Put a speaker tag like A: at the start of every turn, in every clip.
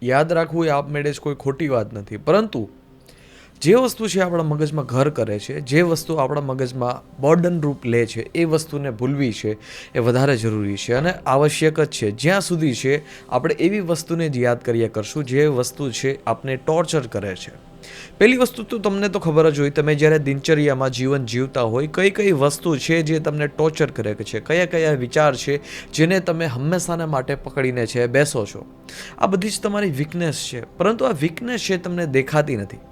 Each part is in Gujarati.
A: યાદ રાખવું એ આપમેળે જ કોઈ ખોટી વાત નથી, પરંતુ જે વસ્તુ છે આપણા મગજમાં ઘર કરે છે, જે વસ્તુ આપણા મગજમાં બર્ડન રૂપ લે છે, એ વસ્તુને ભૂલવી છે એ વધારે જરૂરી છે અને આવશ્યક જ છે. જ્યાં સુધી છે આપણે એવી વસ્તુને જ યાદ કર્યા કરશું જે વસ્તુ છે આપને ટોર્ચર કરે છે. પહેલી વસ્તુ તો તમને તો ખબર જ હોય, તમે જ્યારે દિનચર્યામાં જીવન જીવતા હોય કઈ કઈ વસ્તુ છે જે તમને ટોર્ચર કરે છે, કયા કયા વિચાર છે જેને તમે હંમેશાને માટે પકડીને છે બેસો છો. આ બધી જ તમારી વીકનેસ છે, પરંતુ આ વીકનેસ છે તમને દેખાતી નથી.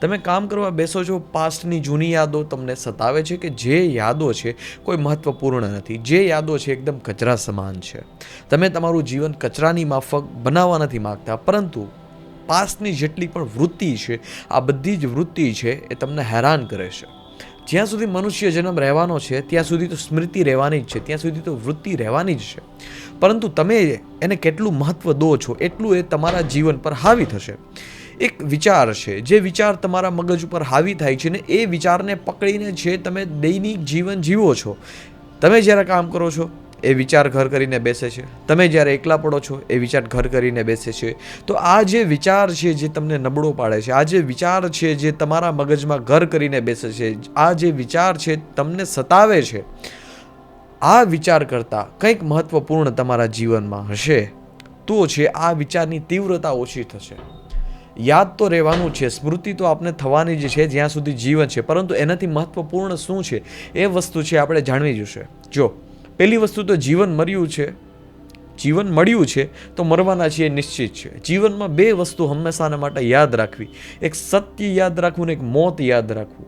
A: તમે કામ કરવા બેસો છો, પાસ્ટની જૂની યાદો તમને સતાવે છે કે જે યાદો છે કોઈ મહત્વપૂર્ણ નથી, જે યાદો છે એકદમ કચરા સમાન છે. તમે તમારું જીવન કચરાની માફક બનાવવા નથી માગતા, પરંતુ પાસ્ટની જેટલી પણ વૃત્તિ છે, આ બધી જ વૃત્તિ છે એ તમને હેરાન કરે છે. જ્યાં સુધી મનુષ્ય જન્મ રહેવાનો છે ત્યાં સુધી તો સ્મૃતિ રહેવાની જ છે, ત્યાં સુધી તો વૃત્તિ રહેવાની જ છે, પરંતુ તમે એને કેટલું મહત્વ દો છો એટલું એ તમારા જીવન પર હાવી થશે. એક વિચાર છે, જે વિચાર તમારા મગજ ઉપર હાવી થાય છે ને એ વિચારને પકડીને છે તમે દૈનિક જીવન જીવો છો. તમે જ્યારે કામ કરો છો એ વિચાર ઘર કરીને બેસે છે, તમે જ્યારે એકલા પડો છો એ વિચાર ઘર કરીને બેસે છે. તો આ જે વિચાર છે જે તમને નબળો પાડે છે, આ જે વિચાર છે જે તમારા મગજમાં ઘર કરીને બેસે છે, આ જે વિચાર છે તમને સતાવે છે, આ વિચાર કરતાં કંઈક મહત્વપૂર્ણ તમારા જીવનમાં હશે તો છે આ વિચારની તીવ્રતા ઓછી થશે. યાદ તો રહેવાનું છે, સ્મૃતિ તો આપણે થવાની જ છે જ્યાં સુધી જીવન છે, પરંતુ એનાથી મહત્વપૂર્ણ શું છે એ વસ્તુ છે આપણે જાણવી જોશે. જો પહેલી વસ્તુ તો જીવન મળ્યું છે તો મરવાના છે એ નિશ્ચિત છે. જીવનમાં બે વસ્તુ હંમેશાને માટે યાદ રાખવી, એક સત્ય યાદ રાખવું ને એક મોત યાદ રાખવું.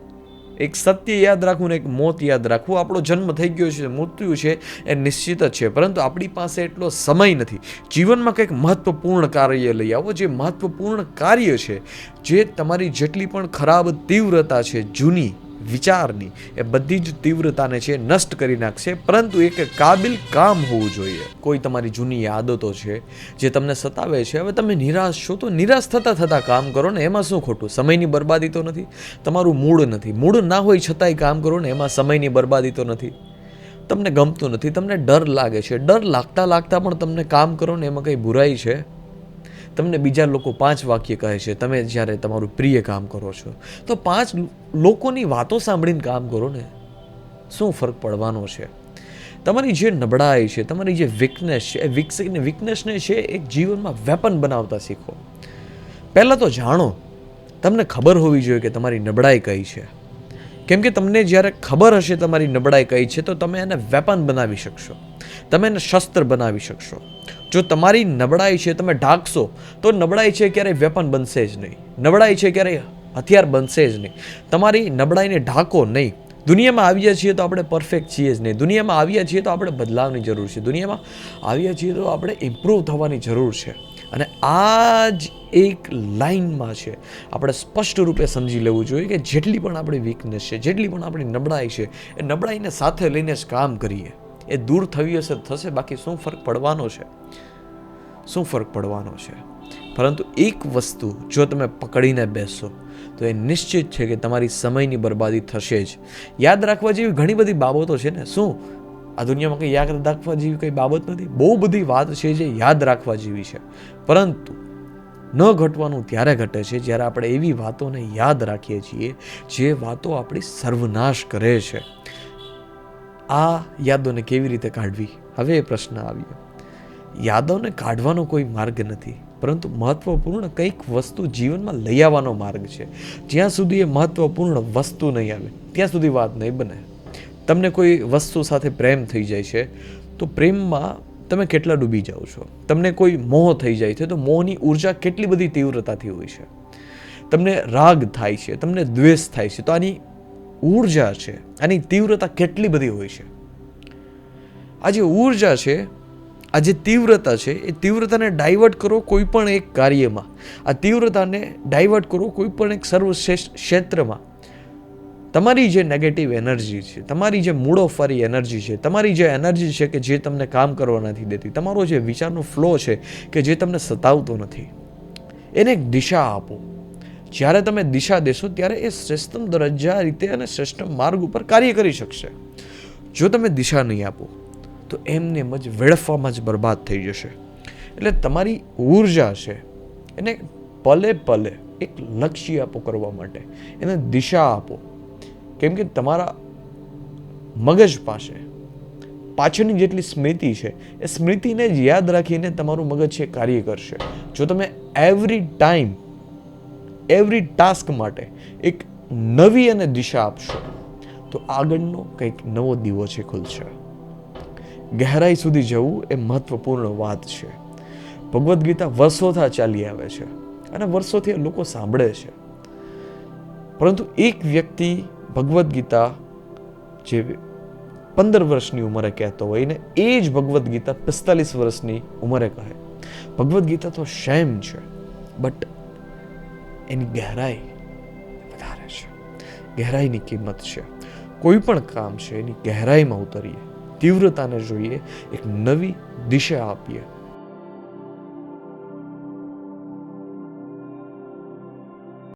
A: એક સત્ય યાદ રાખવું ને એક મોત યાદ રાખવું. આપણો જન્મ થઈ ગયો છે, મૃત્યુ છે એ નિશ્ચિત જ છે, પરંતુ આપણી પાસે એટલો સમય નથી. જીવનમાં કંઈક મહત્વપૂર્ણ કાર્ય લઈ આવો, જે મહત્વપૂર્ણ કાર્ય છે, જે તમારી જેટલી પણ ખરાબ તીવ્રતા છે જૂની વિચારની, એ બધી જ તીવ્રતાને છે નષ્ટ કરી નાખશે, પરંતુ એક કાબિલ કામ હોવું જોઈએ. કોઈ તમારી જૂની આદતો છે જે તમને સતાવે છે, હવે તમે નિરાશ છો તો નિરાશ થતાં થતાં કામ કરો ને, એમાં શું ખોટું? સમયની બરબાદી તો નથી. તમારું મૂડ નથી, મૂડ ના હોય છતાંય કામ કરો ને, એમાં સમયની બરબાદી તો નથી. તમને ગમતું નથી, તમને ડર લાગે છે, ડર લાગતા લાગતા પણ તમને કામ કરો ને, એમાં કંઈ બુરાઈ છે? તમને બીજા લોકો 5 વાક્ય કહે છે, તમે જ્યારે તમારું પ્રિય કામ કરો છો તો 5 લોકોની વાતો સાંભળીને કામ કરો ને, શું ફરક પડવાનો છે? તમારી જે નબળાઈ છે, તમારી જે વીકનેસ છે, એ વીકનેસને છે એક જીવનમાં વેપન બનાવતા શીખો. પહેલાં તો જાણો, તમને ખબર હોવી જોઈએ કે તમારી નબળાઈ કઈ છે, કેમ કે તમને જ્યારે ખબર હશે તમારી નબળાઈ કઈ છે તો તમે એને વેપન બનાવી શકશો, તમે એને શસ્ત્ર બનાવી શકશો. જો તમારી નબળાઈ છે તમે ઢાંકશો તો નબળાઈ છે ક્યારેય વેપન બનશે જ નહીં, નબળાઈ છે ક્યારેય હથિયાર બનશે જ નહીં. તમારી નબળાઈને ઢાંકો નહીં. દુનિયામાં આવ્યા છીએ તો આપણે પરફેક્ટ છીએ જ નહીં, દુનિયામાં આવ્યા છીએ તો આપણે બદલાવની જરૂર છે, દુનિયામાં આવ્યા છીએ તો આપણે ઇમ્પ્રૂવ થવાની જરૂર છે. અને આ જ એક લાઇનમાં છે આપણે સ્પષ્ટ રૂપે સમજી લેવું જોઈએ કે જેટલી પણ આપણી વીકનેસ છે, જેટલી પણ આપણી નબળાઈ છે, એ નબળાઈને સાથે લઈને જ કામ કરીએ. એ દૂર થવી હશે થશે, બાકી શું ફરક પડવાનો છે? શું ફરક પડવાનો છે? પરંતુ એક વસ્તુ જો તમે પકડીને બેસો તો એ નિશ્ચિત છે કે તમારી સમયની બરબાદી થશે જ. યાદ રાખવા જેવી ઘણી બધી બાબતો છે ને, શું આ દુનિયામાં કંઈ યાદ રાખવા જેવી કંઈ બાબત નથી? બહુ બધી વાત છે જે યાદ રાખવા જેવી છે, પરંતુ ન ઘટવાનું ત્યારે ઘટે છે જ્યારે આપણે એવી વાતોને યાદ રાખીએ છીએ જે વાતો આપણી સર્વનાશ કરે છે. આ યાદોને કેવી રીતે કાઢવી? હવે એ પ્રશ્ન આવ્યો. યાદોને કાઢવાનો કોઈ માર્ગ નથી, પરંતુ મહત્વપૂર્ણ કંઈક વસ્તુ જીવનમાં લઈ આવવાનો માર્ગ છે. જ્યાં સુધી એ મહત્વપૂર્ણ વસ્તુ નહીં આવે ત્યાં સુધી વાત નહીં બને. તમને કોઈ વસ્તુ સાથે પ્રેમ થઈ જાય છે તો પ્રેમમાં તમે કેટલા ડૂબી જાઓ છો? તમને કોઈ મોહ થઈ જાય છે તો મોહની ઉર્જા કેટલી બધી તીવ્રતાથી હોય છે? તમને રાગ થાય છે, તમને દ્વેષ થાય છે તો આની ઉર્જા છે, આની તીવ્રતા કેટલી બધી હોય છે? આ જે ઉર્જા છે, આ જે તીવ્રતા છે, એ તીવ્રતાને ડાયવર્ટ કરો કોઈ પણ એક કાર્યમાં, આ તીવ્રતાને ડાયવર્ટ કરો કોઈ પણ એક સર્વશ્રેષ્ઠ ક્ષેત્રમાં. તમારી જે નેગેટિવ એનર્જી છે, તમારી જે મૂડ ઓફ વાળી એનર્જી છે, તમારી જે એનર્જી છે કે જે તમને કામ કરવા નથી દેતી, તમારો જે વિચારનો ફ્લો છે કે જે તમને સતાવતો નથી, એને એક દિશા આપો. જ્યારે તમે દિશા દેશો ત્યારે એ શ્રેષ્ઠમ દરજ્જા રીતે અને શ્રેષ્ઠ માર્ગ ઉપર કાર્ય કરી શકશે. જો તમે દિશા નહીં આપો તો એમને જ વેડફવામાં જ બરબાદ થઈ જશે. એટલે તમારી ઉર્જા છે એને પલે પલે એક લક્ષ્ય આપો કરવા માટે, એને દિશા આપો. કેમ કે તમારા મગજ પાસે પાછળની જેટલી સ્મૃતિ છે એ સ્મૃતિને જ યાદ રાખીને તમારું મગજ છે કાર્ય કરશે. જો તમે એવરી ટાઈમ એવરી ટાસ્ક માટે એક નવી અને દિશા આપશો તો આગળનો કંઈક નવો દીવો છે ખુલશે. ગહેરાઈ સુધી જવું એ મહત્વપૂર્ણ વાત છે. ભગવદ્ ગીતા વર્ષોથી ચાલી આવે છે અને વર્ષોથી લોકો સાંભળે છે, પરંતુ એક વ્યક્તિ ભગવદ્ ગીતા જે 15 વર્ષની ઉંમરે કહેતો હોય ને એ જ ભગવદ્ ગીતા 45 વર્ષની ઉંમરે કહે. ભગવદ્ ગીતા તો સેમ છે, બટ એની ગહેરાઈ વધારે છે. ગહેરાઈની કિંમત છે. કોઈ પણ કામ છે એની ગહેરાઈમાં ઉતરીએ, તીવ્રતાને જોઈએ, એક નવી દિશા આપીએ